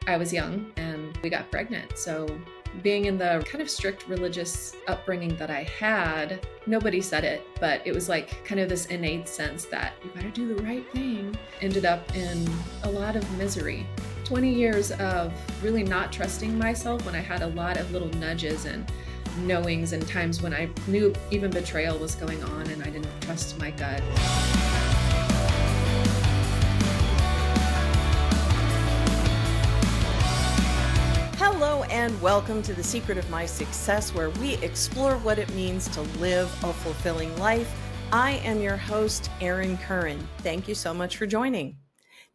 I was young and we got pregnant. So being in the kind of strict religious upbringing that I had, nobody said it, but it was like kind of this innate sense that you got to do the right thing. Ended up in a lot of misery. 20 years of really not trusting myself when I had a lot of little nudges and knowings and times when I knew even betrayal was going on and I didn't trust my gut. Hello and welcome to The Secret of My Success, where we explore what it means to live a fulfilling life. I am your host, Erin Currin. Thank you so much for joining.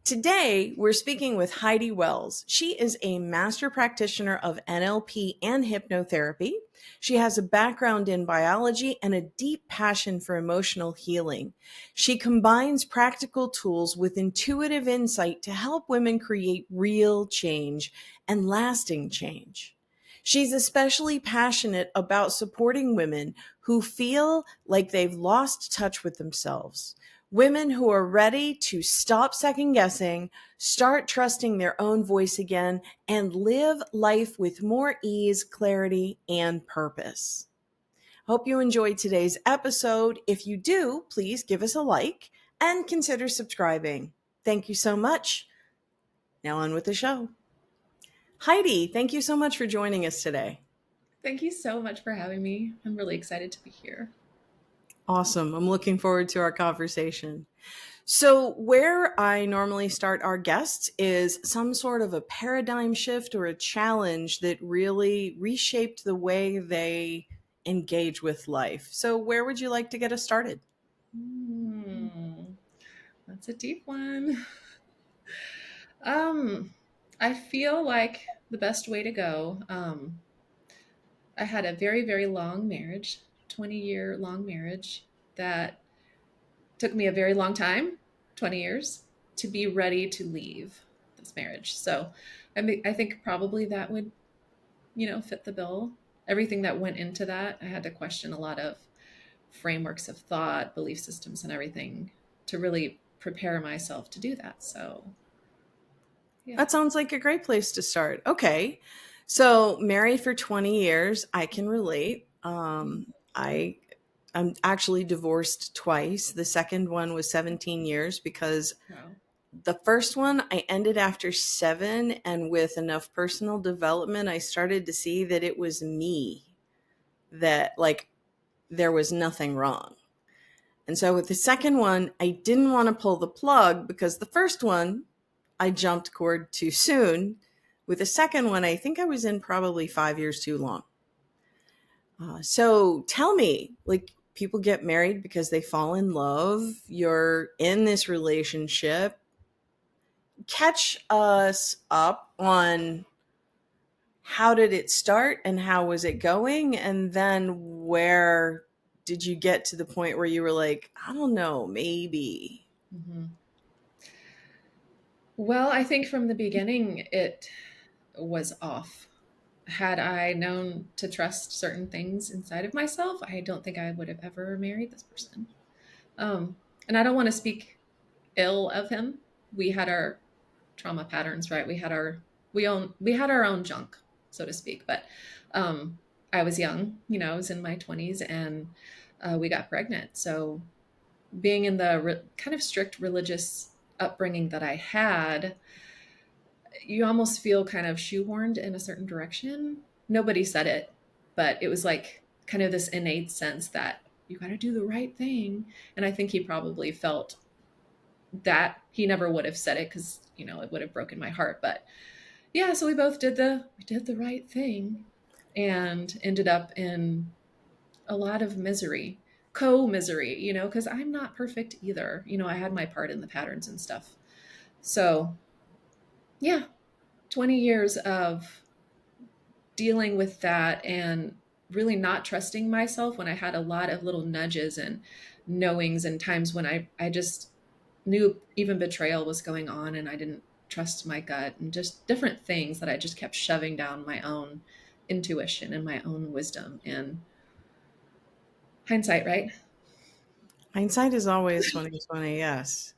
Today, we're speaking with Heidi Wells. She is a master practitioner of NLP and hypnotherapy. She has a background in biology and a deep passion for emotional healing. She combines practical tools with intuitive insight to help women create real change and lasting change. She's especially passionate about supporting women who feel like they've lost touch with themselves. Women who are ready to stop second guessing, start trusting their own voice again, and live life with more ease, clarity, and purpose. Hope you enjoyed today's episode. If you do, please give us a like and consider subscribing. Thank you so much. Now on with the show. Heidi, thank you so much for joining us today. Thank you so much for having me. I'm really excited to be here. Awesome. I'm looking forward to our conversation. So where I normally start our guests is some sort of a paradigm shift or a challenge that really reshaped the way they engage with life. So where would you like to get us started? That's a deep one. I feel like the best way to go. I had a very, very long marriage, 20-year long marriage that took me a very long time, 20 years, to be ready to leave this marriage. So I think probably that would, fit the bill. Everything that went into that, I had to question a lot of frameworks of thought, belief systems, and everything to really prepare myself to do that. So, yeah. That sounds like a great place to start. Okay. So married for 20 years, I can relate. I'm actually divorced twice. The second one was 17 years because Wow. the first one I ended after 7, and with enough personal development, I started to see that it was me, that like there was nothing wrong. And so with the second one, I didn't want to pull the plug because the first one, I jumped cord too soon. With the second one, I think I was in probably 5 years too long. So tell me, like, people get married because they fall in love. You're in this relationship. Catch us up on how did it start and how was it going? And then where did you get to the point where you were like, I don't know, maybe. Mm-hmm. Well, I think from the beginning, it was off. Had I known to trust certain things inside of myself, I don't think I would have ever married this person. And I don't want to speak ill of him. We had our trauma patterns, right? We had our own junk, so to speak. But um, I was young, I was in my 20s, and we got pregnant. So being in the kind of strict religious upbringing that I had, you almost feel kind of shoehorned in a certain direction. Nobody said it, but it was like kind of this innate sense that you got to do the right thing. And I think he probably felt that. He never would have said it because, it would have broken my heart. But yeah, so we both did the right thing and ended up in a lot of misery, co-misery, because I'm not perfect either. I had my part in the patterns and stuff. So yeah, 20 years of dealing with that and really not trusting myself when I had a lot of little nudges and knowings and times when I just knew even betrayal was going on and I didn't trust my gut and just different things that I just kept shoving down my own intuition and my own wisdom. And hindsight, right? Hindsight is always 2020, yes.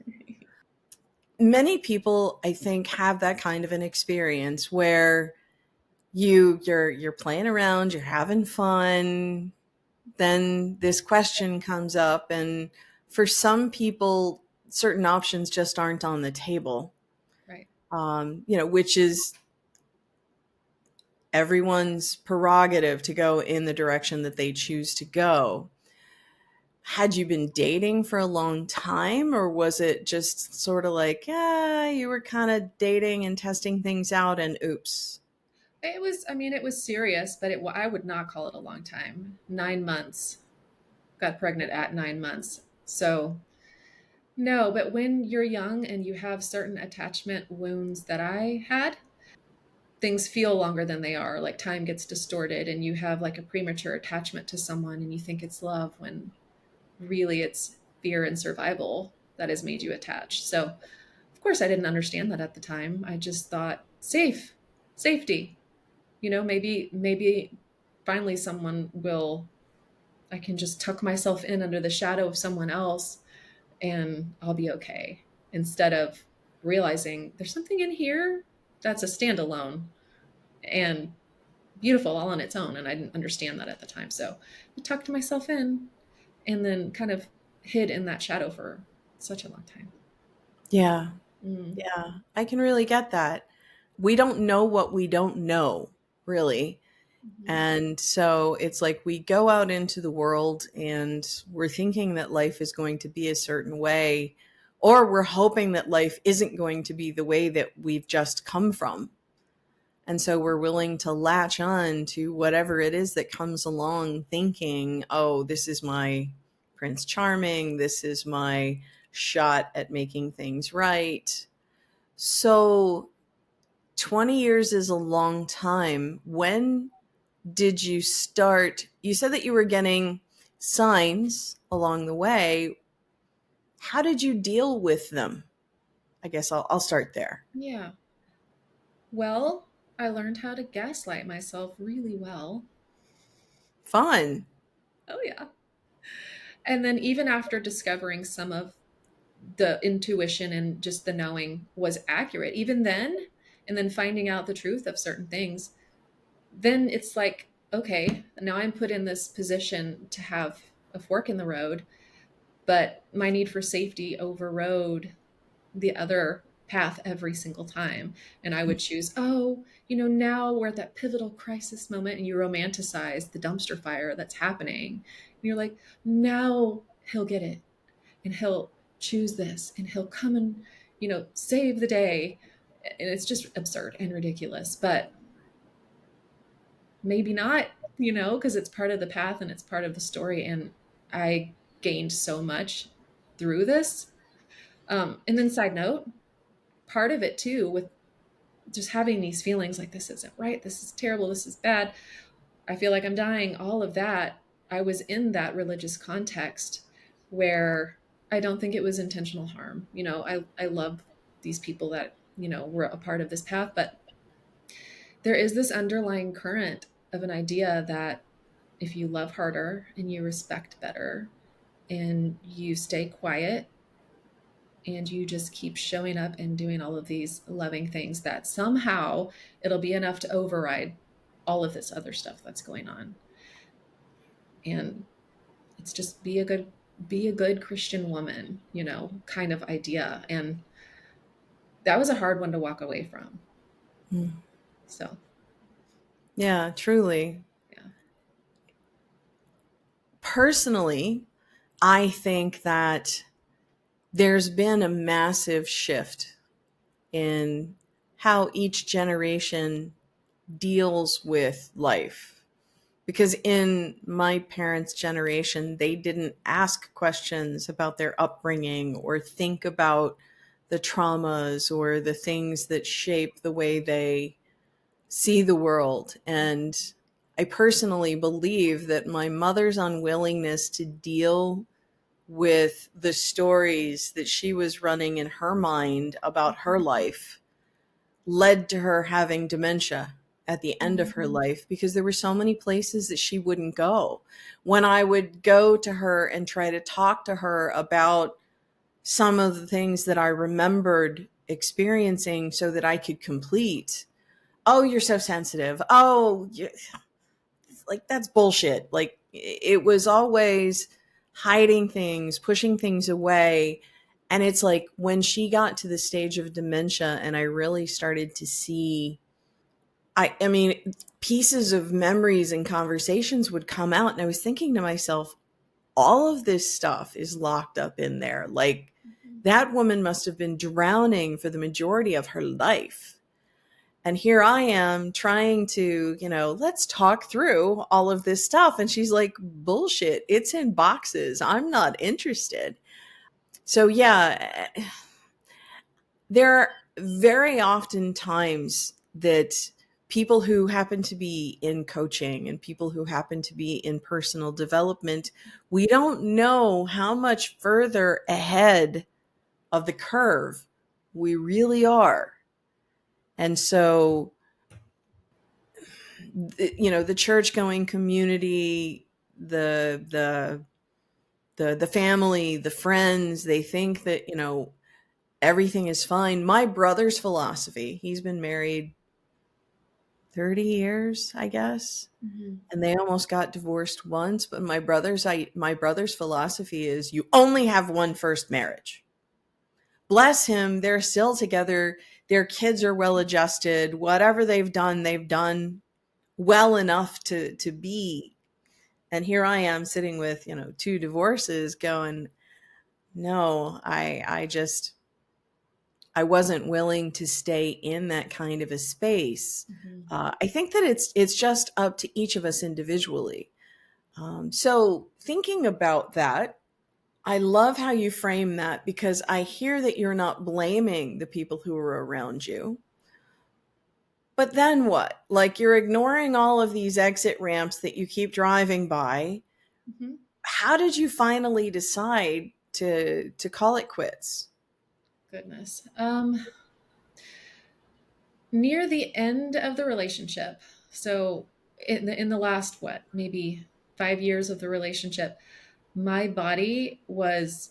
Many people, I think, have that kind of an experience where you're playing around, you're having fun, then this question comes up, and for some people, certain options just aren't on the table. Right. Which is everyone's prerogative to go in the direction that they choose to go. Had you been dating for a long time, or was it just sort of like, yeah, you were kind of dating and testing things out and oops? It was, I mean, it was serious, but I would not call it a long time. 9 months. Got pregnant at 9 months. So, no, but when you're young and you have certain attachment wounds that I had, things feel longer than they are. Like time gets distorted and you have like a premature attachment to someone and you think it's love when really it's fear and survival that has made you attached. So, of course, I didn't understand that at the time. I just thought safety. Maybe finally someone will, I can just tuck myself in under the shadow of someone else and I'll be okay. Instead of realizing there's something in here that's a standalone and beautiful all on its own. And I didn't understand that at the time. So I tucked myself in and then kind of hid in that shadow for such a long time. Yeah. Mm. Yeah. I can really get that. We don't know what we don't know, really. Mhm. And so it's like we go out into the world and we're thinking that life is going to be a certain way, or we're hoping that life isn't going to be the way that we've just come from. And so we're willing to latch on to whatever it is that comes along, thinking, oh, this is my Prince Charming. This is my shot at making things right. So 20 years is a long time. When did you start? You said that you were getting signs along the way. How did you deal with them? I guess I'll start there. Yeah. Well, I learned how to gaslight myself really well. Fun. Oh, yeah. And then, even after discovering some of the intuition and just the knowing was accurate, even then, and then finding out the truth of certain things, then it's like, okay, now I'm put in this position to have a fork in the road, but my need for safety overrode the other path every single time. And I would choose, oh, now we're at that pivotal crisis moment, and you romanticize the dumpster fire that's happening. And you're like, now he'll get it and he'll choose this and he'll come and, save the day. And it's just absurd and ridiculous. But maybe not, because it's part of the path and it's part of the story. And I gained so much through this. And then, side note, part of it too, with just having these feelings like this isn't right, this is terrible, this is bad, I feel like I'm dying, all of that, I was in that religious context where I don't think it was intentional harm. I love these people that, were a part of this path, but there is this underlying current of an idea that if you love harder and you respect better and you stay quiet and you just keep showing up and doing all of these loving things, that somehow it'll be enough to override all of this other stuff that's going on. And it's just be a good Christian woman, kind of idea. And that was a hard one to walk away from. Mm. So, Yeah, truly. yeah. Personally, I think that there's been a massive shift in how each generation deals with life. Because in my parents' generation, they didn't ask questions about their upbringing or think about the traumas or the things that shape the way they see the world. And I personally believe that my mother's unwillingness to deal with the stories that she was running in her mind about her life led to her having dementia at the end of her Mhm. life, because there were so many places that she wouldn't go. When I would go to her and try to talk to her about some of the things that I remembered experiencing so that I could complete. Oh, you're so sensitive. Oh, like that's bullshit. Like it was always hiding things, pushing things away. And it's like when she got to the stage of dementia and I really started to see, I mean, pieces of memories and conversations would come out. And I was thinking to myself, all of this stuff is locked up in there. Like that woman must have been drowning for the majority of her life. And here I am trying to, let's talk through all of this stuff. And she's like, bullshit, it's in boxes. I'm not interested. So, yeah, there are very often times that people who happen to be in coaching and people who happen to be in personal development, we don't know how much further ahead of the curve we really are. And so, the church going community, the family, the friends, they think that, everything is fine. My brother's philosophy, he's been married 30 years, I guess. Mm-hmm. And they almost got divorced once, but my brother's philosophy is you only have one first marriage. Bless him, they're still together. Their kids are well adjusted. Whatever they've done well enough to be. And here I am sitting with, two divorces going, no, I wasn't willing to stay in that kind of a space. Mm-hmm. I think that it's just up to each of us individually. So thinking about that, I love how you frame that because I hear that you're not blaming the people who are around you. But then what? Like you're ignoring all of these exit ramps that you keep driving by. Mm-hmm. How did you finally decide to call it quits? Goodness. Near the end of the relationship, so in the last what, maybe 5 years of the relationship, my body was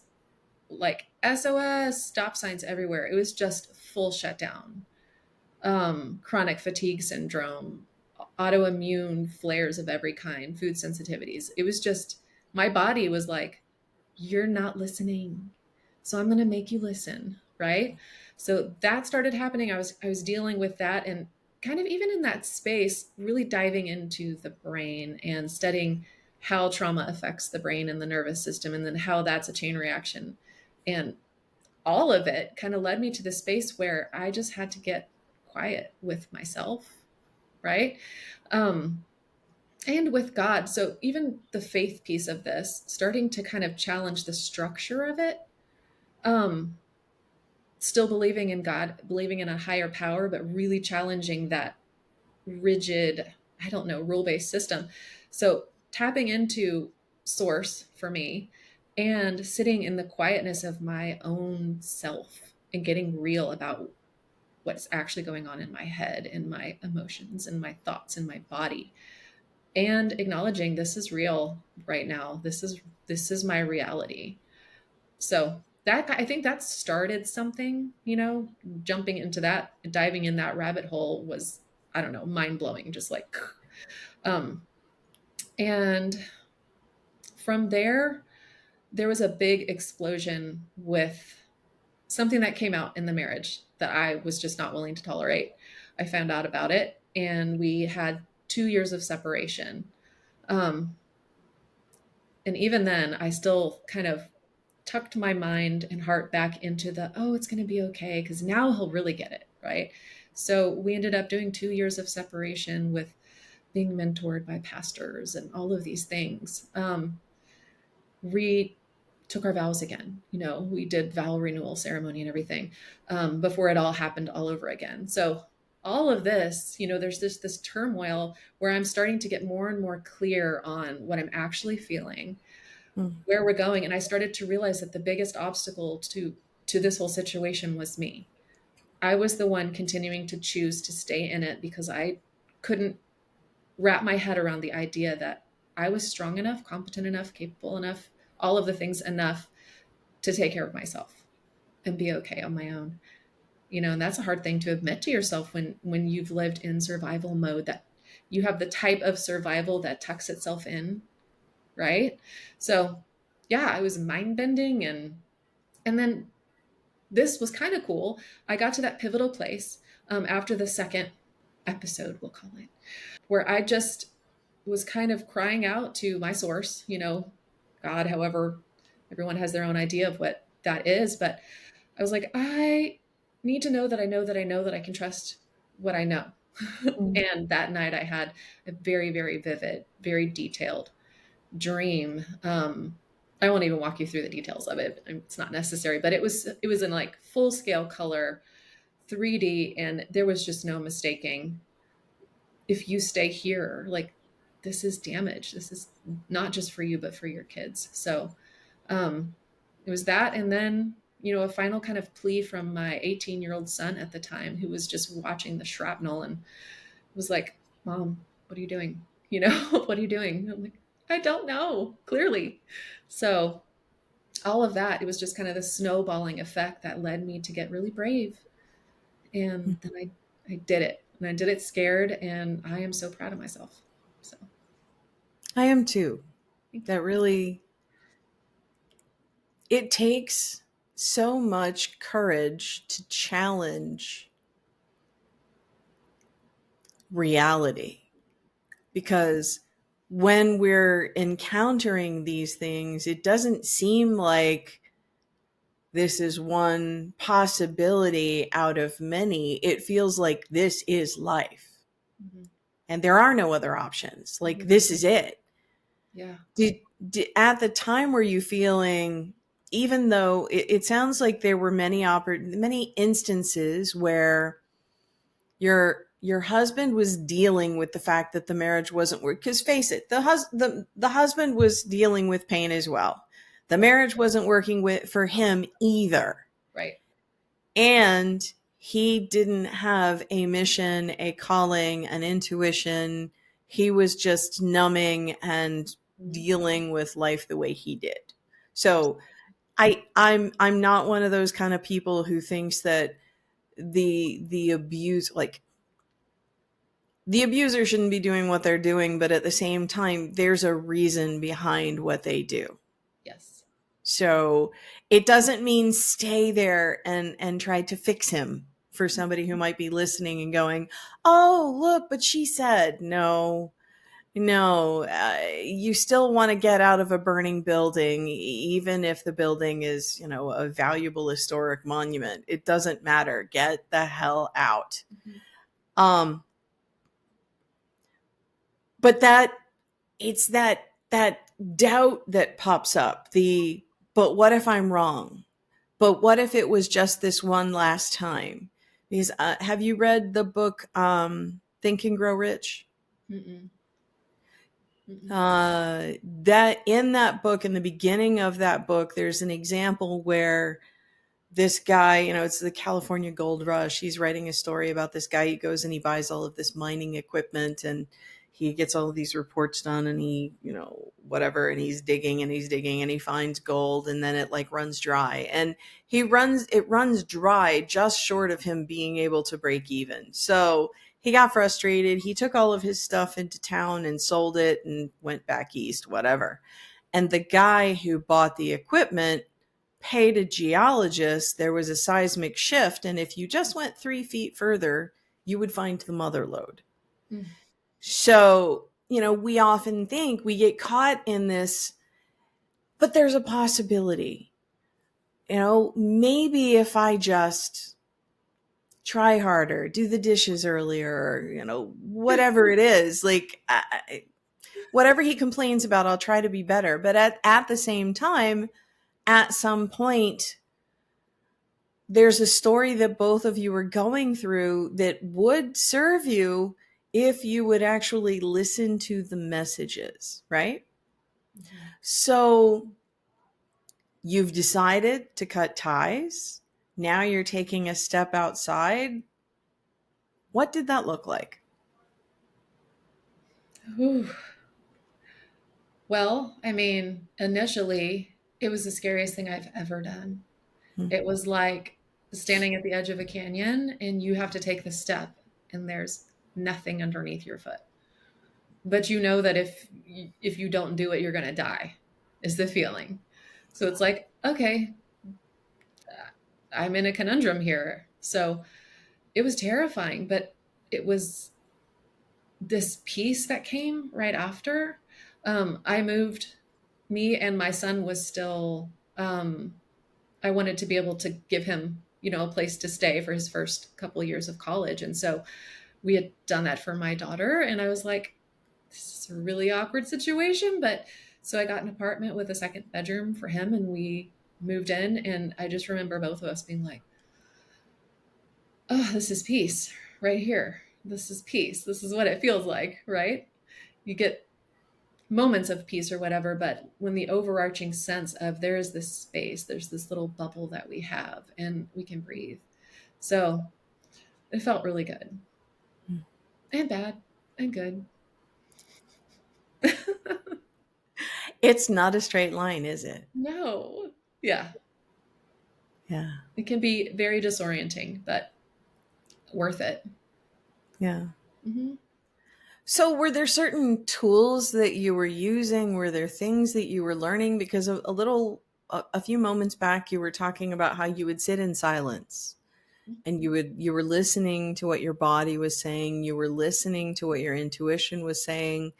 like SOS, stop signs everywhere. It was just full shutdown. Chronic fatigue syndrome, autoimmune flares of every kind, food sensitivities. It was just, my body was like, you're not listening. So I'm going to make you listen. Right. So that started happening. I was dealing with that and kind of even in that space, really diving into the brain and studying how trauma affects the brain and the nervous system, and then how that's a chain reaction. And all of it kind of led me to the space where I just had to get quiet with myself, right? Um, and with God. So even the faith piece of this, starting to kind of challenge the structure of it, um, still believing in God, believing in a higher power, but really challenging that rigid, I don't know, rule-based system. So tapping into source for me and sitting in the quietness of my own self and getting real about what's actually going on in my head and my emotions and my thoughts and my body, and acknowledging this is real right now. This is my reality. So that, I think that started something, jumping into that, diving in that rabbit hole was, I don't know, mind blowing, just like, um, and from there was a big explosion with something that came out in the marriage that I was just not willing to tolerate. I found out about it and we had 2 years of separation. Um, and even then, I still kind of tucked my mind and heart back into the, oh, it's going to be okay, because now he'll really get it. Right. So we ended up doing 2 years of separation with being mentored by pastors and all of these things. We took our vows again. We did vow renewal ceremony and everything, before it all happened all over again. So all of this, there's this turmoil where I'm starting to get more and more clear on what I'm actually feeling, Mm. where we're going. And I started to realize that the biggest obstacle to this whole situation was me. I was the one continuing to choose to stay in it because I couldn't wrap my head around the idea that I was strong enough, competent enough, capable enough, all of the things enough to take care of myself. and be okay on my own. And that's a hard thing to admit to yourself when you've lived in survival mode, that you have the type of survival that tucks itself in, right? So yeah, I was mind bending, and then this was kind of cool. I got to that pivotal place after the second episode, we'll call it, where I just was kind of crying out to my source, God, however, everyone has their own idea of what that is. But I was like, I need to know that I know that I know that I can trust what I know. Mm. And that night I had a very, very vivid, very detailed dream. I won't even walk you through the details of it. It's not necessary, but it was in like full scale color, 3D, and there was just no mistaking. If you stay here, like, this is damage. This is not just for you, but for your kids. So it was that. And then, a final kind of plea from my 18-year-old son at the time, who was just watching the shrapnel and was like, Mom, what are you doing? What are you doing? I'm like, I don't know, clearly. So all of that, it was just kind of the snowballing effect that led me to get really brave. And then I did it, and I did it scared, and I am so proud of myself. So I am too. thank you. That really, it takes so much courage to challenge reality, because when we're encountering these things, it doesn't seem like this is one possibility out of many. It feels like this is life Mhm. and there are no other options. Like, Mhm. this is it. Yeah. Did at the time, were you feeling, even though it sounds like there were many instances where your husband was dealing with the fact that the marriage wasn't working? Because face it, the husband was dealing with pain as well. The Yeah. marriage wasn't working for him either, Right. and he didn't have a mission, a calling, an intuition. He was just numbing and Mhm. dealing with life the way he did. So I'm not one of those kind of people who thinks that the abuse, like, the abuser shouldn't be doing what they're doing, but at the same time, there's a reason behind what they do. Yes. So it doesn't mean stay there and try to fix him, for somebody who might be listening and going, oh, look, but she said. No, no, you still want to get out of a burning building, even if the building is, a valuable historic monument. It doesn't matter. Get the hell out. Mhm. Um, but it's that doubt that pops up. But what if I'm wrong? But what if it was just this one last time? Because have you read the book Think and Grow Rich? Mm-mm. Mm-mm. That in that book, in the beginning of that book, there's an example where this guy, it's the California gold rush. He's writing a story about this guy. He goes and he buys all of this mining equipment, and he gets all of these reports done, and he, whatever, and he's digging and he's digging and he finds gold, and then it like runs dry, and it runs dry just short of him being able to break even. So he got frustrated. He took all of his stuff into town and sold it and went back east, whatever. And the guy who bought the equipment paid a geologist. There was a seismic shift, and if you just went 3 feet further, you would find the mother lode. Mm. So, we often think we get caught in this, but there's a possibility. Maybe if I just try harder, do the dishes earlier, whatever it is, like, whatever he complains about, I'll try to be better. But at the same time, at some point, there's a story that both of you are going through that would serve you if you would actually listen to the messages, right? Mhm. So you've decided to cut ties. Now you're taking a step outside. What did that look like? Whew. Well, I mean, initially, it was the scariest thing I've ever done. It was like standing at the edge of a canyon and you have to take the step and there's nothing underneath your foot. But you know that if you don't do it, you're going to die, is the feeling. So it's like, okay, I'm in a conundrum here. So it was terrifying, but it was this peace that came right after. I moved, me and my son was still, I wanted to be able to give him, a place to stay for his first couple of years of college. And so we had done that for my daughter. And I was like, this is a really awkward situation. But so I got an apartment with a second bedroom for him and we moved in. And I just remember both of us being like, oh, this is peace right here. This is peace. This is what it feels like, right? You get moments of peace or whatever, but when the overarching sense of there is this space, there's this little bubble that we have and we can breathe. So it felt really good and bad and good. It's not a straight line, is it? No. Yeah. Yeah. It can be very disorienting, but worth it. Yeah. Mm-hmm. So, were there certain tools that you were using? Were there things that you were learning? Because a few moments back, you were talking about how you would sit in silence and you were listening to what your body was saying. You were listening to what your intuition was saying.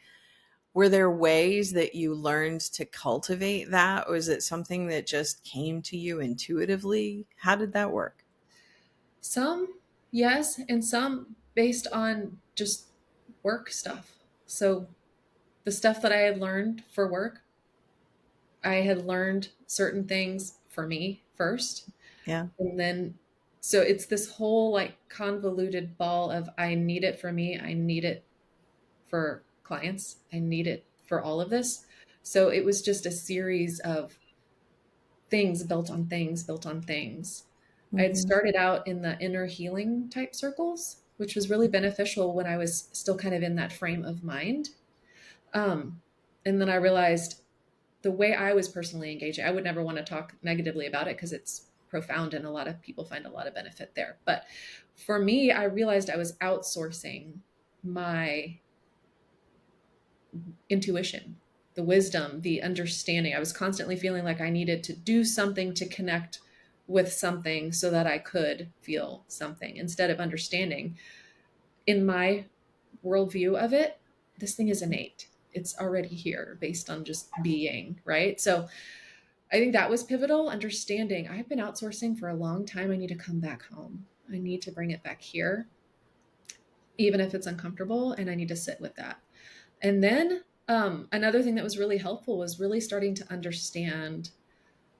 Were there ways that you learned to cultivate that? Or was it something that just came to you intuitively? How did that work? Some, yes, and some based on just work stuff. So the stuff that I had learned for work, I had learned certain things for me first. Yeah. And then, so it's this whole like convoluted ball of I need it for me, I need it for clients, I need it for all of this. So it was just a series of things built on things built on things. I had Hmm. started out in the inner healing type circles, which was really beneficial when I was still kind of in that frame of mind. Um, and then I realized the way I was personally engaging, I would never want to talk negatively about it because it's profound and a lot of people find a lot of benefit there. But for me, I realized I was outsourcing my intuition, the wisdom, the understanding. I was constantly feeling like I needed to do something to connect with something so that I could feel something instead of understanding. In my worldview of it, this thing is innate. It's already here based on just being, right? So I think that was pivotal. Understanding I've been outsourcing for a long time. I need to come back home. I need to bring it back here, even if it's uncomfortable, and I need to sit with that. And then another thing that was really helpful was really starting to understand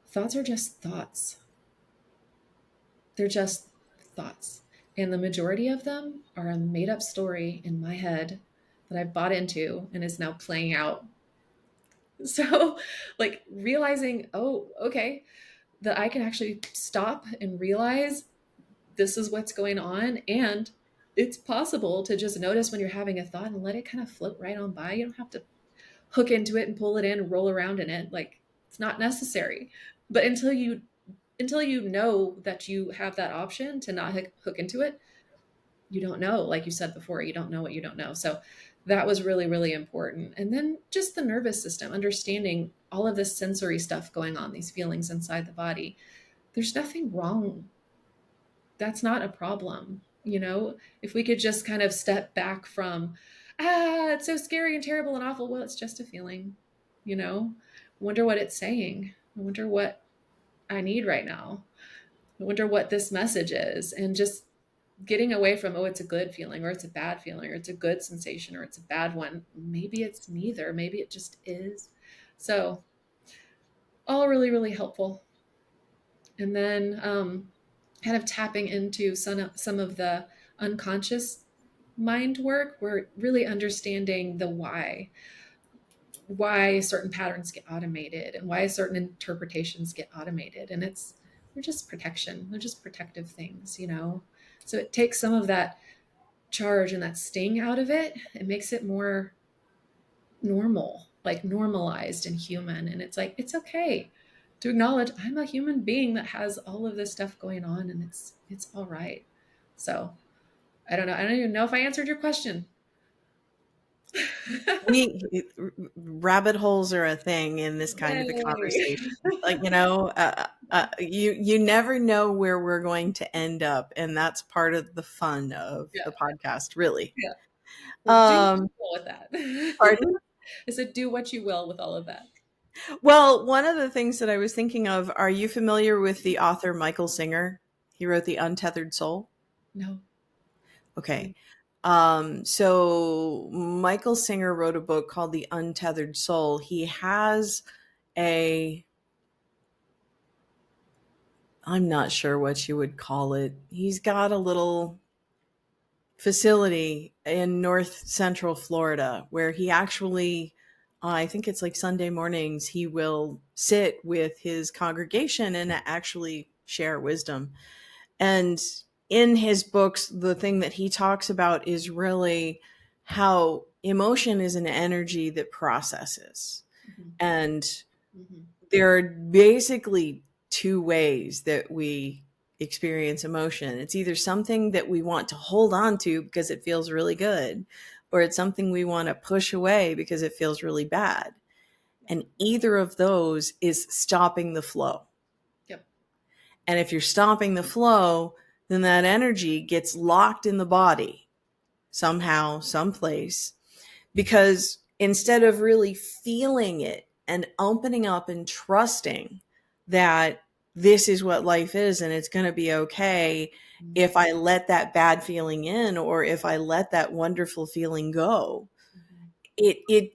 thoughts are just thoughts. They're just thoughts. And the majority of them are a made up story in my head that I've bought into and is now playing out. So, like realizing, oh, okay, that I can actually stop and realize this is what's going on. And it's possible to just notice when you're having a thought and let it kind of float right on by. You don't have to hook into it and pull it in and roll around in it. Like it's not necessary. But until you know that you have that option to not hook into it, you don't know. Like you said before, you don't know what you don't know. So that was really, really important. And then just the nervous system, understanding all of this sensory stuff going on, these feelings inside the body. There's nothing wrong. That's not a problem. If we could just kind of step back from, it's so scary and terrible and awful. Well, it's just a feeling, you know, I wonder what it's saying. I wonder what I need right now. I wonder what this message is. And just getting away from, oh, it's a good feeling or it's a bad feeling or it's a good sensation or it's a bad one. Maybe it's neither. Maybe it just is. So, all really, really helpful. And then kind of tapping into some of the unconscious mind work, we're really understanding the why certain patterns get automated and why certain interpretations get automated. And they're just protection. They're just protective things. So it takes some of that charge and that sting out of it. It makes it more normal, like normalized and human. And it's like, it's okay to to acknowledge I'm a human being that has all of this stuff going on, and it's all right. So I don't know. I don't even know if I answered your question. We rabbit holes are a thing in this kind of a Yay. conversation. Like, you never know where we're going to end up, and that's part of the fun of Yeah. the podcast, really. Yeah. So do what Um, you will with that. Pardon? I said, do what you will with all of that. Well, one of the things that I was thinking of, are you familiar with the author Michael Singer? He wrote The Untethered Soul. No. Okay. So Michael Singer wrote a book called The Untethered Soul. He has a, I'm not sure what you would call it. He's got a little facility in north central Florida where he actually, I think it's like Sunday mornings, he will sit with his congregation and actually share wisdom. And in his books, the thing that he talks about is really how emotion is an energy that processes. Mm-hmm. And Mm-hmm. there are basically two ways that we experience emotion. It's either something that we want to hold on to because it feels really good, or it's something we want to push away because it feels really bad. And either of those is stopping the flow. Yep. And if you're stopping the flow, then that energy gets locked in the body somehow, someplace, because instead of really feeling it and opening up and trusting that this is what life is and it's going to be okay Mm-hmm. if I let that bad feeling in, or if I let that wonderful feeling go, Mm-hmm. it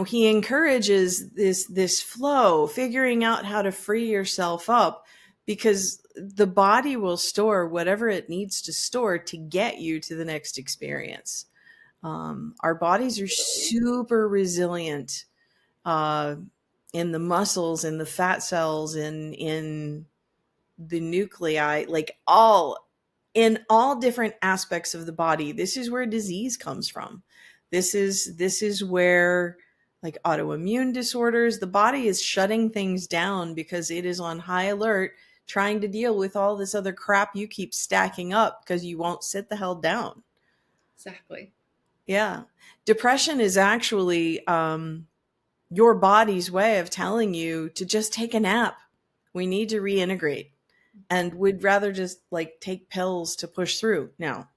he encourages this flow, figuring out how to free yourself up, because the body will store whatever it needs to store to get you to the next experience. Our bodies are super resilient, uh, in the muscles, in the fat cells, in the nuclei, like all in all different aspects of the body. This is where disease comes from. This is where, like, autoimmune disorders, the body is shutting things down because it is on high alert trying to deal with all this other crap you keep stacking up because you won't sit the hell down. Exactly. Yeah. Depression is actually your body's way of telling you to just take a nap. We need to reintegrate, and would rather just like take pills to push through. Now,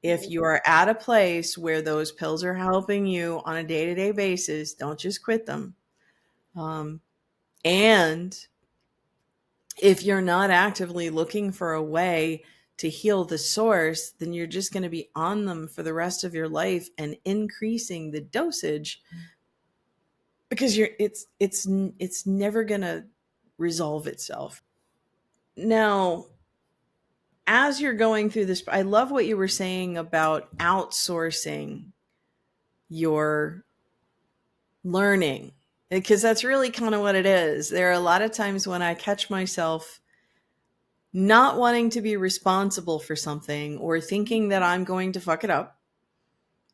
if you are at a place where those pills are helping you on a day-to-day basis, don't just quit them. And if you're not actively looking for a way to heal the source, then you're just going to be on them for the rest of your life and increasing the dosage, because it's never going to resolve itself. Now, as you're going through this, I love what you were saying about outsourcing your learning, because that's really kind of what it is. There are a lot of times when I catch myself not wanting to be responsible for something or thinking that I'm going to fuck it up.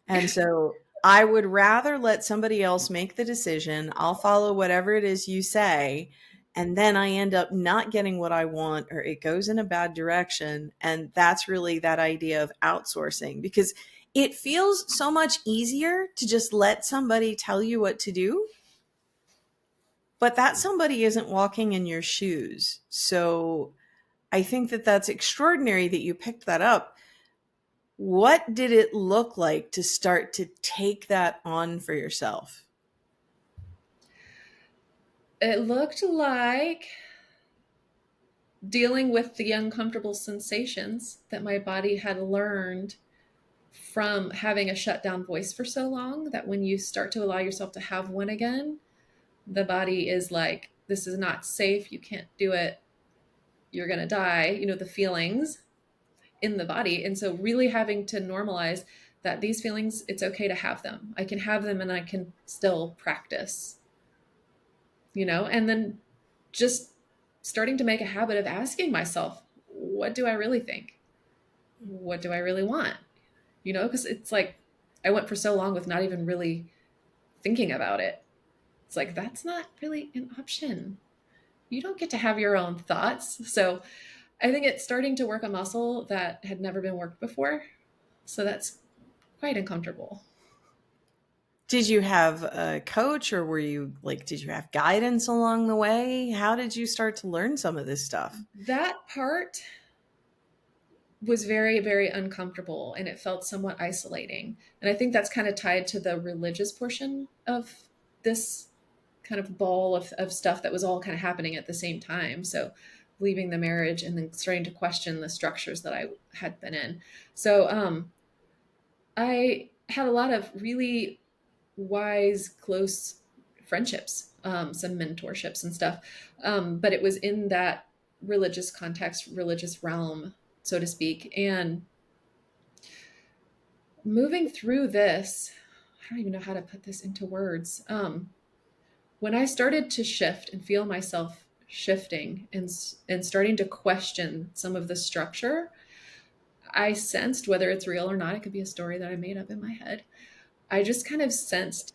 And so I would rather let somebody else make the decision. I'll follow whatever it is you say. And then I end up not getting what I want, or it goes in a bad direction. And that's really that idea of outsourcing, because it feels so much easier to just let somebody tell you what to do. But that somebody isn't walking in your shoes. So I think that that's extraordinary that you picked that up. What did it look like to start to take that on for yourself? It looked like dealing with the uncomfortable sensations that my body had learned from having a shut down voice for so long, that when you start to allow yourself to have one again, the body is like, this is not safe. You can't do it. You're going to die. The feelings in the body. And so really having to normalize that these feelings, it's okay to have them. I can have them and I can still practice, and then just starting to make a habit of asking myself, what do I really think? What do I really want? Because it's like I went for so long with not even really thinking about it. It's like, that's not really an option. you don't get to have your own thoughts. So I think it's starting to work a muscle that had never been worked before. So that's quite uncomfortable. Did you have a coach, or were you like, did you have guidance along the way? How did you start to learn some of this stuff? That part was very, very uncomfortable and it felt somewhat isolating. And I think that's kind of tied to the religious portion of this kind of ball of stuff that was all kind of happening at the same time. So leaving the marriage and then starting to question the structures that I had been in. So I had a lot of really wise, close friendships, some mentorships and stuff. But it was in that religious context, religious realm, so to speak. And moving through this, I don't even know how to put this into words. When I started to shift and feel myself shifting and starting to question some of the structure, I sensed, whether it's real or not, it could be a story that I made up in my head. I just kind of sensed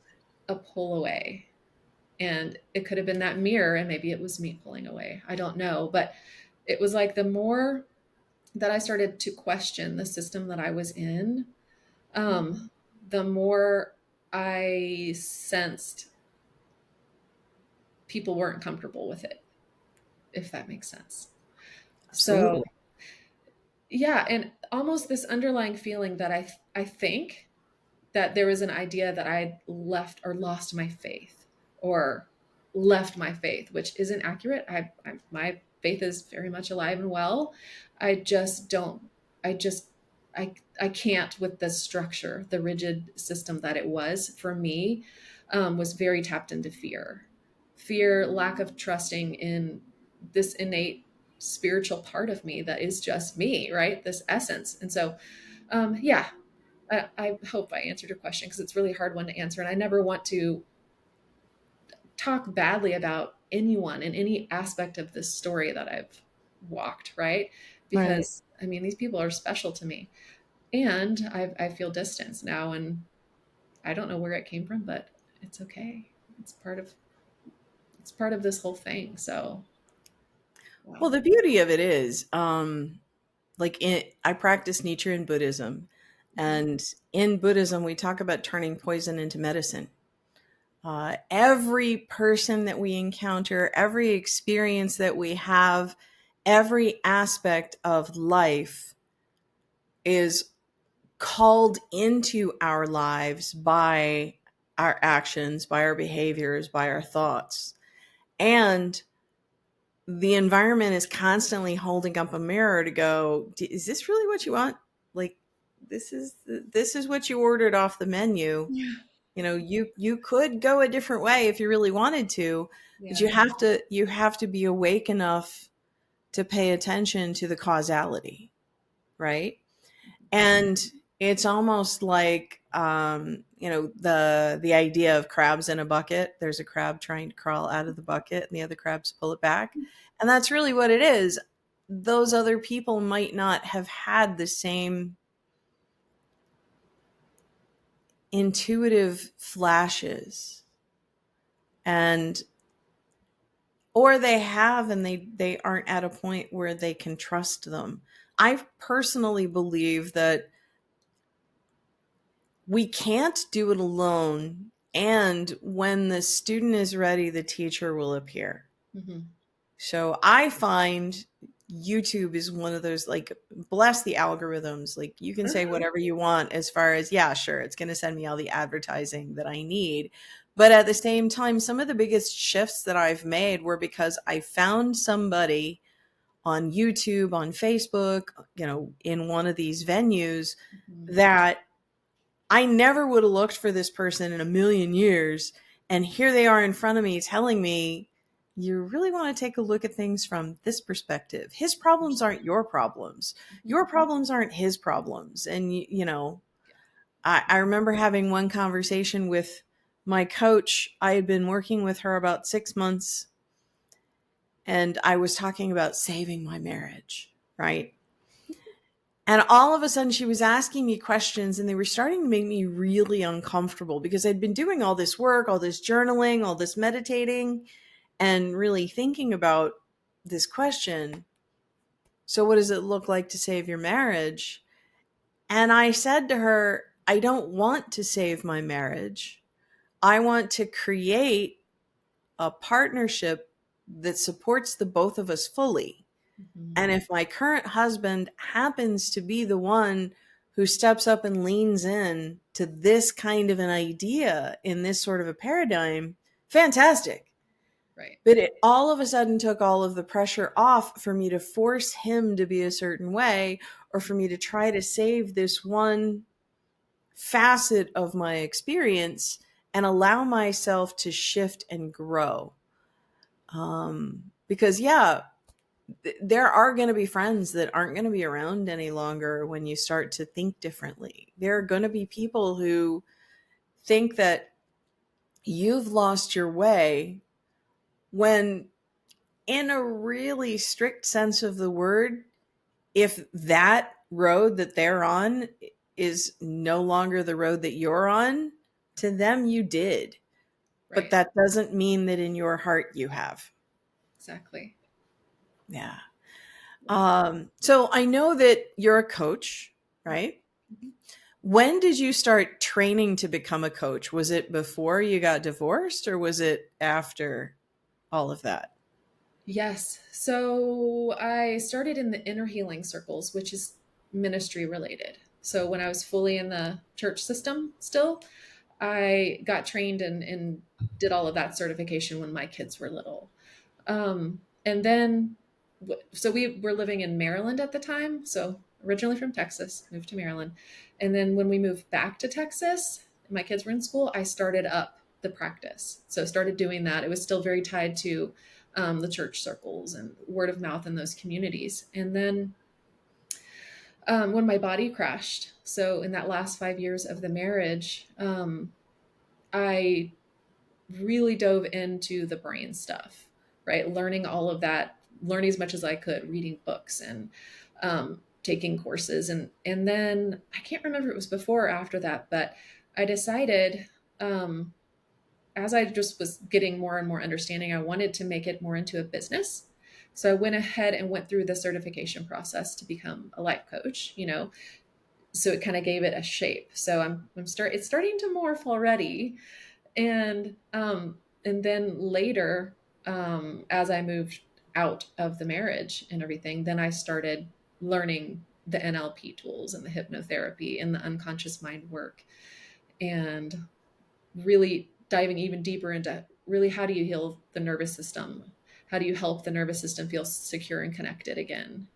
a pull away. And it could have been that mirror, and maybe it was me pulling away. I don't know. But it was like the more that I started to question the system that I was in, the more I sensed people weren't comfortable with it, if that makes sense. So, Absolutely. yeah, and almost this underlying feeling that I think that there was an idea that I'd left or lost my faith or left my faith, which isn't accurate. My faith is very much alive and well. I just don't, I just, I can't with the structure, the rigid system that it was for me, was very tapped into fear, lack of trusting in this innate spiritual part of me that is just me, right? This essence. And so, yeah, I hope I answered your question because it's really hard one to answer. And I never want to talk badly about anyone in any aspect of this story that I've walked, right? Right. Because I mean, these people are special to me. And I feel distance now, and I don't know where it came from, but it's okay. It's part of it's part of this whole thing. So, Well, wow. the beauty of it is, I practice Nichiren Buddhism, and in Buddhism, we talk about turning poison into medicine. Every person that we encounter, every experience that we have, every aspect of life is called into our lives by our actions, by our behaviors, by our thoughts. And the environment is constantly holding up a mirror to go, is this really what you want? Like, this is what you ordered off the menu. Yeah. You know, you could go a different way if you really wanted to, but Yeah. you have to be awake enough to pay attention to the causality, right? And it's almost like, the idea of crabs in a bucket. There's a crab trying to crawl out of the bucket and the other crabs pull it back, and that's really what it is. Those other people might not have had the same intuitive flashes, and or they have, and they aren't at a point where they can trust them. I personally believe that we can't do it alone, and when the student is ready, the teacher will appear. Mm-hmm. So I find YouTube is one of those, like, bless the algorithms. Like, you can say whatever you want as far as, yeah, sure, it's going to send me all the advertising that I need. But at the same time, some of the biggest shifts that I've made were because I found somebody on YouTube, on Facebook, in one of these venues Mm-hmm. that I never would have looked for this person in a million years. And here they are in front of me telling me, you really want to take a look at things from this perspective. His problems aren't your problems. Mm-hmm. Your problems aren't his problems. And, I remember having one conversation with my coach. I had been working with her about 6 months, and I was talking about saving my marriage, right? And all of a sudden, she was asking me questions, and they were starting to make me really uncomfortable because I'd been doing all this work, all this journaling, all this meditating. and really thinking about this question. So, what does it look like to save your marriage? And I said to her, I don't want to save my marriage. I want to create a partnership that supports the both of us fully. Mhm. And if my current husband happens to be the one who steps up and leans in to this kind of an idea in this sort of a paradigm, fantastic. Right. But it all of a sudden took all of the pressure off for me to force him to be a certain way, or for me to try to save this one facet of my experience and allow myself to shift and grow. Because, yeah, there are going to be friends that aren't going to be around any longer when you start to think differently. There are going to be people who think that you've lost your way when, in a really strict sense of the word, if that road that they're on is no longer the road that you're on, to them you did. But Right. that doesn't mean that in your heart you have. Exactly. Yeah. So I know that you're a coach, right? Mhm. When did you start training to become a coach? Was it before you got divorced, or was it after all of that? Yes. So I started in the inner healing circles, which is ministry related. So when I was fully in the church system still, I got trained and did all of that certification when my kids were little. And then, so we were living in Maryland at the time. So originally from Texas, moved to Maryland. And then when we moved back to Texas, my kids were in school, I started up the practice. So I started doing that. It was still very tied to the church circles and word of mouth in those communities. And then when my body crashed, so in that last 5 years of the marriage, I really dove into the brain stuff, right? Learning all of that, learning as much as I could, reading books and taking courses. And then I can't remember if it was before or after that, but I decided, um, as I just was getting more and more understanding, I wanted to make it more into a business. So I went ahead and went through the certification process to become a life coach, so it kind of gave it a shape. So it's starting to morph already. And then later, as I moved out of the marriage and everything, then I started learning the NLP tools and the hypnotherapy and the unconscious mind work, and really diving even deeper into really how do you heal the nervous system, how do you help the nervous system feel secure and connected again,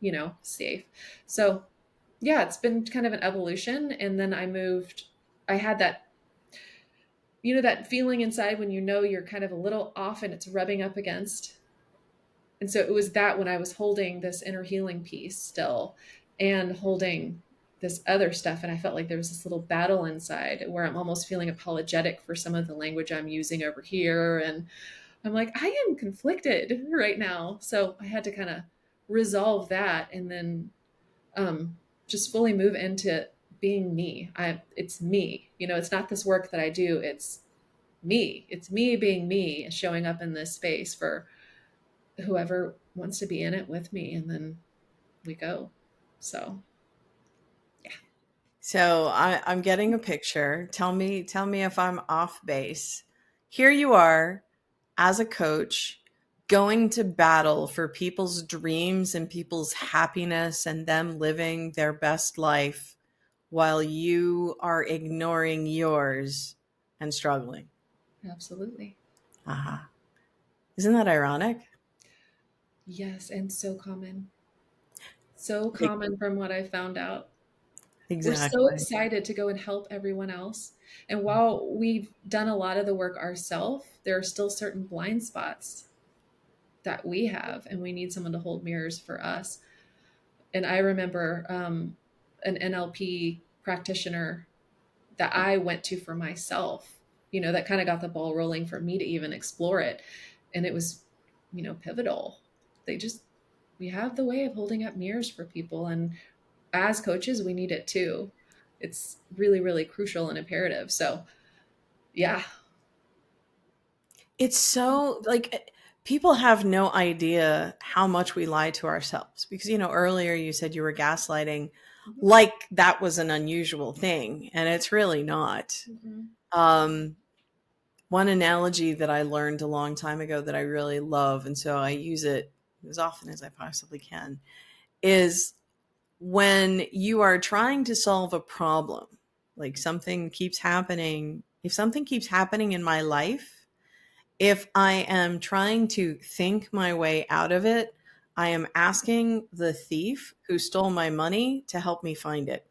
safe. So yeah, it's been kind of an evolution. And then I had that feeling inside when you're kind of a little off and it's rubbing up against. And so it was that when I was holding this inner healing piece still and holding this other stuff, and I felt like there was this little battle inside where I'm almost feeling apologetic for some of the language I'm using over here. And I'm like, I am conflicted right now. So I had to kind of resolve that, and then just fully move into being me. It's me, it's not this work that I do. It's me being me, showing up in this space for whoever wants to be in it with me, and then we go. So yeah. So I'm getting a picture. Tell me if I'm off base. Here you are as a coach going to battle for people's dreams and people's happiness and them living their best life while you are ignoring yours and struggling. Absolutely. Uh-huh. Isn't that ironic? Yes, and so common. So E- common from what I found out. We're so Exactly. excited to go and help everyone else. And while we've done a lot of the work ourselves, there are still certain blind spots that we have, and we need someone to hold mirrors for us. And I remember an NLP practitioner that I went to for myself, that kind of got the ball rolling for me to even explore it. And it was, pivotal. We have the way of holding up mirrors for people. And as coaches, we need it too. It's really, really crucial and imperative. So, yeah. It's so like people have no idea how much we lie to ourselves because, earlier you said you were gaslighting Mhm. like that was an unusual thing, and it's really not. Mhm. Um, One analogy that I learned a long time ago that I really love, and so I use it as often as I possibly can, is when you are trying to solve a problem, like something keeps happening, if something keeps happening in my life, if I am trying to think my way out of it, I am asking the thief who stole my money to help me find it.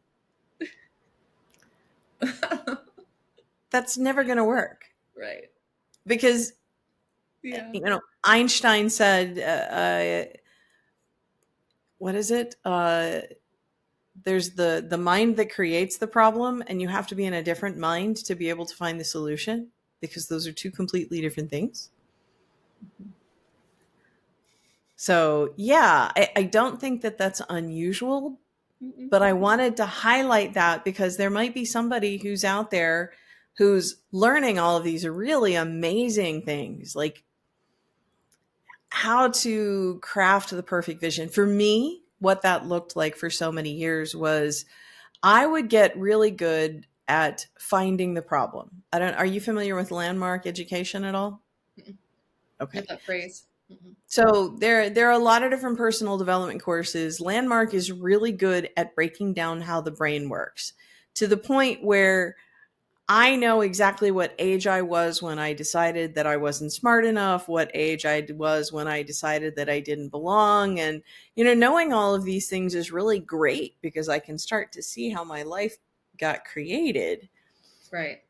That's never going to work Right. because, Yeah. Einstein said, what is it? There's the mind that creates the problem, and you have to be in a different mind to be able to find the solution because those are two completely different things. Mhm. So, yeah, I don't think that that's unusual, Mm-mm. but I wanted to highlight that because there might be somebody who's out there who's learning all of these really amazing things, like how to craft the perfect vision. For me, what that looked like for so many years was I would get really good at finding the problem. Are you familiar with landmark education at all? Mm-mm. Not Okay. that phrase. Mm-mm. So there are a lot of different personal development courses. Landmark is really good at breaking down how the brain works to the point where I know exactly what age I was when I decided that I wasn't smart enough, what age I was when I decided that I didn't belong. And, knowing all of these things is really great because I can start to see how my life got created. Right.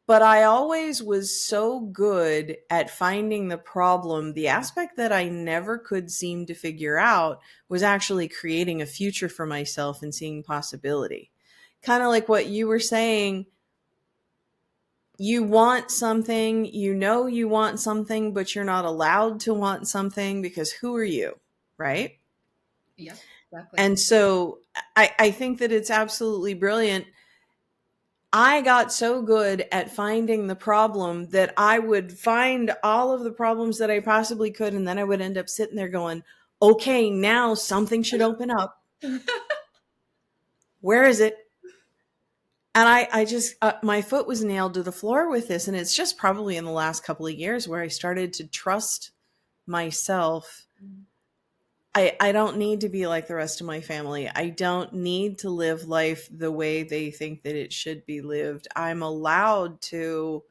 But I always was so good at finding the problem. The aspect that I never could seem to figure out was actually creating a future for myself and seeing possibility. Kind of like what you were saying, you want something, you want something, but you're not allowed to want something because who are you? Right. Yeah. Exactly. And so I think that it's absolutely brilliant. I got so good at finding the problem that I would find all of the problems that I possibly could. And then I would end up sitting there going, okay, now something should open up. Where is it? And I just, my foot was nailed to the floor with this. And it's just probably in the last couple of years where I started to trust myself. I don't need to be like the rest of my family. I don't need to live life the way they think that it should be lived. I'm allowed to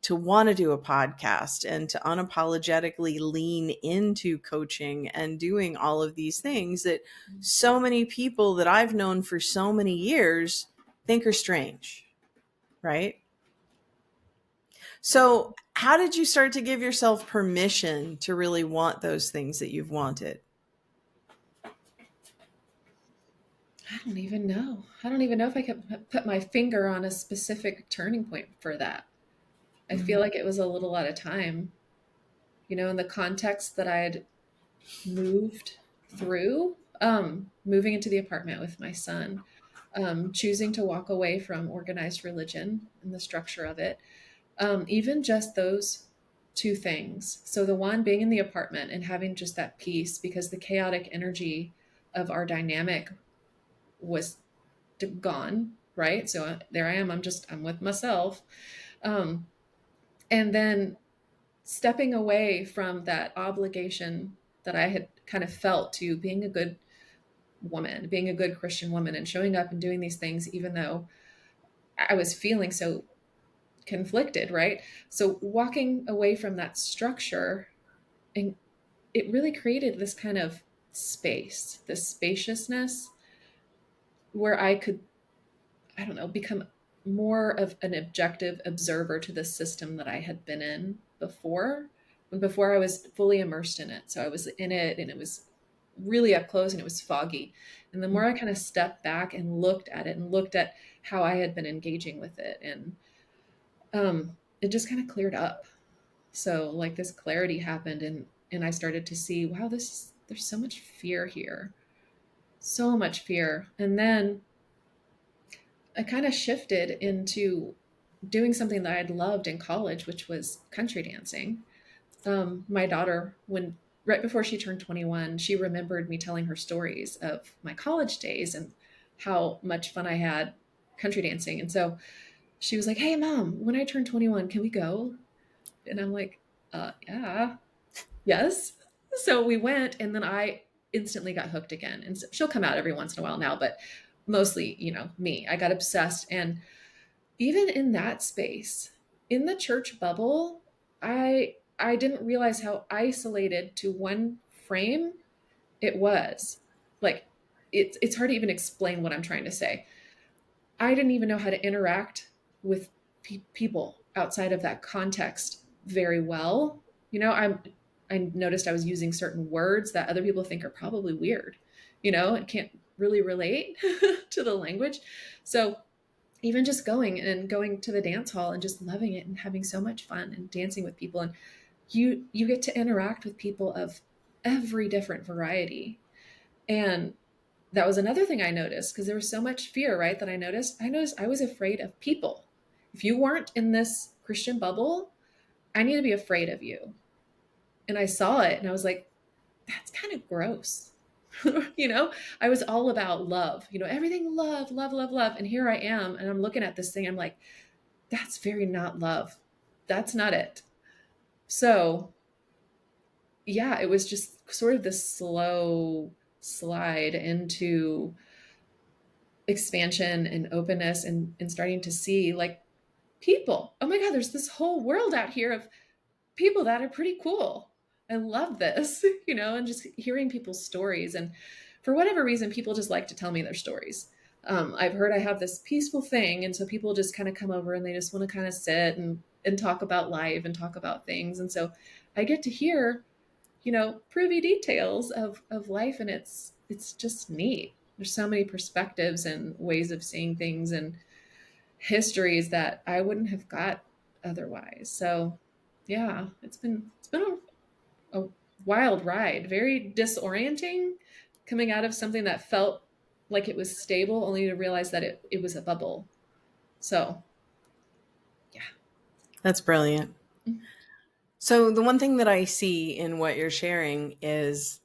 want to do a podcast and to unapologetically lean into coaching and doing all of these things that so many people that I've known for so many years think are strange, right? So, how did you start to give yourself permission to really want those things that you've wanted? I don't even know. I don't even know if I could put my finger on a specific turning point for that. I feel Mhm. like it was a little at a time, in the context that I had moved through, moving into the apartment with my son, choosing to walk away from organized religion and the structure of it, even just those two things. So the one being in the apartment and having just that peace because the chaotic energy of our dynamic was gone, right? So there I am. I'm with myself. Um, and then stepping away from that obligation that I had kind of felt to being a good woman, being a good Christian woman, and showing up and doing these things, even though I was feeling so conflicted, right? So walking away from that structure, and it really created this kind of space, this spaciousness where I could, I don't know, become more of an objective observer to the system that I had been in before, when before I was fully immersed in it. So I was in it and it was really up close and it was foggy. And the more I kind of stepped back and looked at it and looked at how I had been engaging with it, and it just kind of cleared up. So like this clarity happened, and I started to see, wow, there's so much fear here, so much fear. And then I kind of shifted into doing something that I'd loved in college, which was country dancing. My daughter, when right before she turned 21, she remembered me telling her stories of my college days and how much fun I had country dancing. And so she was like, "Hey, mom, when I turn 21, can we go?" And I'm like, yeah, yes. So we went, and then I instantly got hooked again. And so she'll come out every once in a while now, but mostly, me. I got obsessed. And even in that space, in the church bubble, I didn't realize how isolated to one frame it was. Like it's hard to even explain what I'm trying to say. I didn't even know how to interact with people outside of that context very well. I noticed I was using certain words that other people think are probably weird, and can't really relate to the language. So even just going to the dance hall and just loving it and having so much fun and dancing with people, and you get to interact with people of every different variety. And that was another thing I noticed, because there was so much fear, right? That I noticed I was afraid of people. If you weren't in this Christian bubble, I need to be afraid of you. And I saw it and I was like, that's kind of gross. you know, I was all about love, everything love, love, love, love. And here I am, and I'm looking at this thing. I'm like, that's very not love. That's not it. So, yeah, it was just sort of this slow slide into expansion and openness, and starting to see like people. Oh my God, there's this whole world out here of people that are pretty cool. I love this, and just hearing people's stories. And for whatever reason, people just like to tell me their stories. I've heard I have this peaceful thing. And so people just kind of come over and they just want to kind of sit and talk about life and talk about things. And so I get to hear, privy details of life. And it's just neat. There's so many perspectives and ways of seeing things and histories that I wouldn't have got otherwise. So yeah, it's been a wild ride, very disorienting, coming out of something that felt like it was stable, only to realize that it was a bubble. So yeah. That's brilliant. So, the one thing that I see in what you're sharing is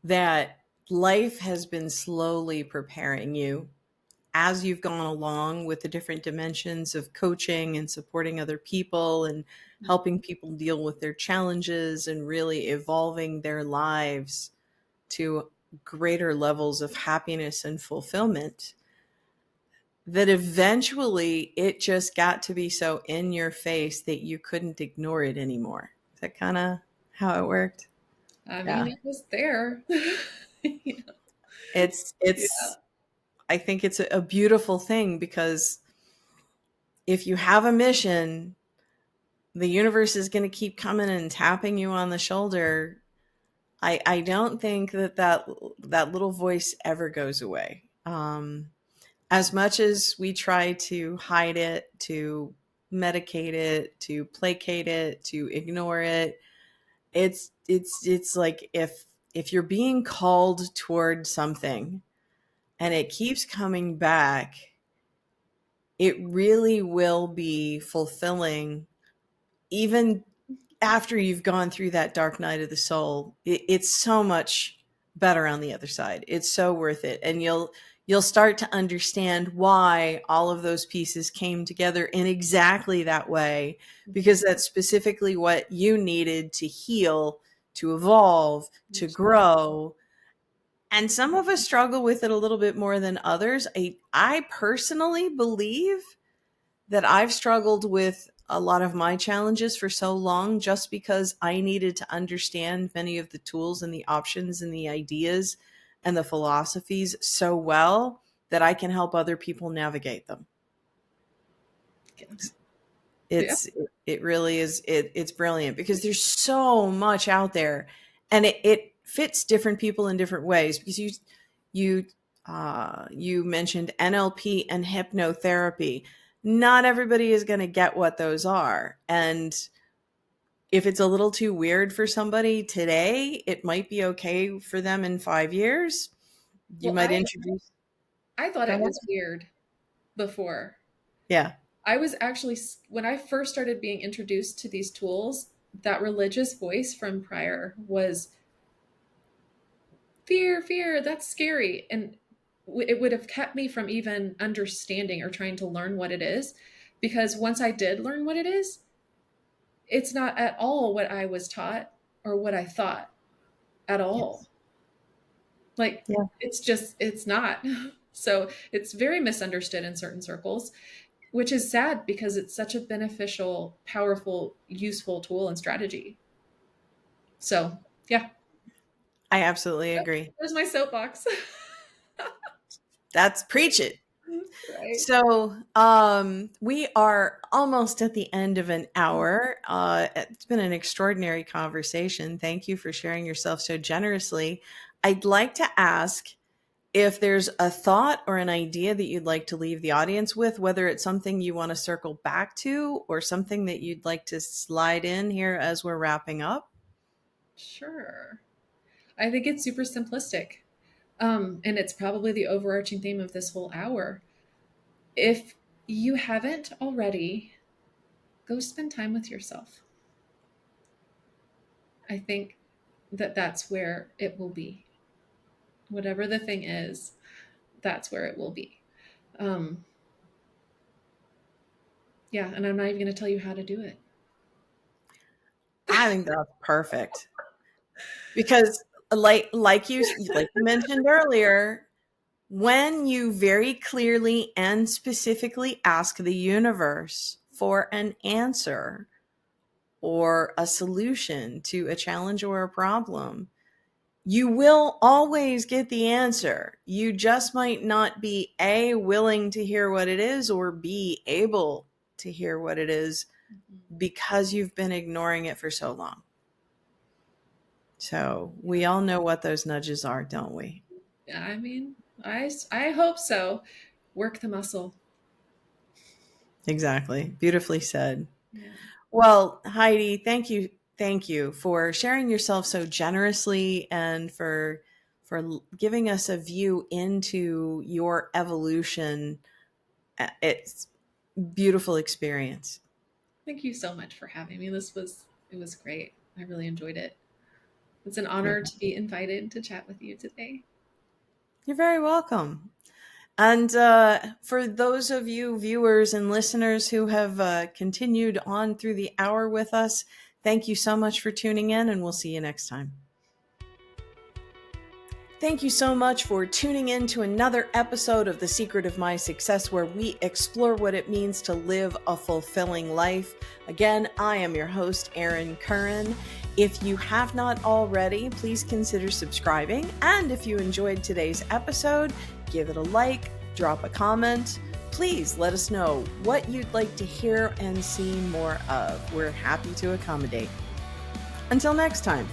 that life has been slowly preparing you as you've gone along with the different dimensions of coaching and supporting other people and helping people deal with their challenges and really evolving their lives to greater levels of happiness and fulfillment, that eventually it just got to be so in your face that you couldn't ignore it anymore. Is that kind of how it worked? I mean, Yeah. it was there. Yeah. It's I think it's a beautiful thing, because if you have a mission, the universe is going to keep coming and tapping you on the shoulder. I don't think that little voice ever goes away. As much as we try to hide it, to medicate it, to placate it, to ignore it, it's like if you're being called toward something and it keeps coming back, it really will be fulfilling even after you've gone through that dark night of the soul. It's so much better on the other side. It's so worth it. And you'll start to understand why all of those pieces came together in exactly that way, because that's specifically what you needed to heal, to evolve, to grow. And some of us struggle with it a little bit more than others. I personally believe that I've struggled with a lot of my challenges for so long just because I needed to understand many of the tools and the options and the ideas and the philosophies so well that I can help other people navigate them. Yeah. It really is, it's brilliant because there's so much out there, and it fits different people in different ways, because you you mentioned NLP and hypnotherapy. Not everybody is going to get what those are, and if it's a little too weird for somebody today, it might be okay for them in 5 years. You Well, might I introduce. I thought Go it ahead. was weird before. Yeah. I was actually, when I first started being introduced to these tools, that religious voice from prior was fear, fear, that's scary. And it would have kept me from even understanding or trying to learn what it is. Because once I did learn what it is, it's not at all what I was taught or what I thought at all. Yes. Like, Yeah. it's not. So it's very misunderstood in certain circles, which is sad because it's such a beneficial, powerful, useful tool and strategy. So, yeah, I absolutely agree. there's my soapbox. That's preach it. Right. So, we are almost at the end of an hour. It's been an extraordinary conversation. Thank you for sharing yourself so generously. I'd like to ask if there's a thought or an idea that you'd like to leave the audience with, whether it's something you want to circle back to or something that you'd like to slide in here as we're wrapping up. Sure. I think it's super simplistic. And it's probably the overarching theme of this whole hour. If you haven't already, go spend time with yourself. I think that that's where it will be. Whatever the thing is, that's where it will be. Yeah, and I'm not even going to tell you how to do it. I think that's perfect. Because like you mentioned earlier, when you very clearly and specifically ask the universe for an answer or a solution to a challenge or a problem, you will always get the answer. You just might not be A, willing to hear what it is, or B, able to hear what it is because you've been ignoring it for so long. So we all know what those nudges are, don't we? I mean, I hope so. Work the muscle. Exactly. Beautifully said. Yeah. Well, Heidi, thank you. Thank you for sharing yourself so generously and for giving us a view into your evolution. It's a beautiful experience. Thank you so much for having me. It was great. I really enjoyed it. It's an You're, honor to be invited to chat with you today. you're very welcome. And for those of you viewers and listeners who have continued on through the hour with us, thank you so much for tuning in, and we'll see you next time. Thank you so much for tuning in to another episode of The Secret of My Success, where we explore what it means to live a fulfilling life. Again, I am your host, Erin Currin. If you have not already, please consider subscribing. And if you enjoyed today's episode, give it a like, drop a comment. Please let us know what you'd like to hear and see more of. We're happy to accommodate. Until next time.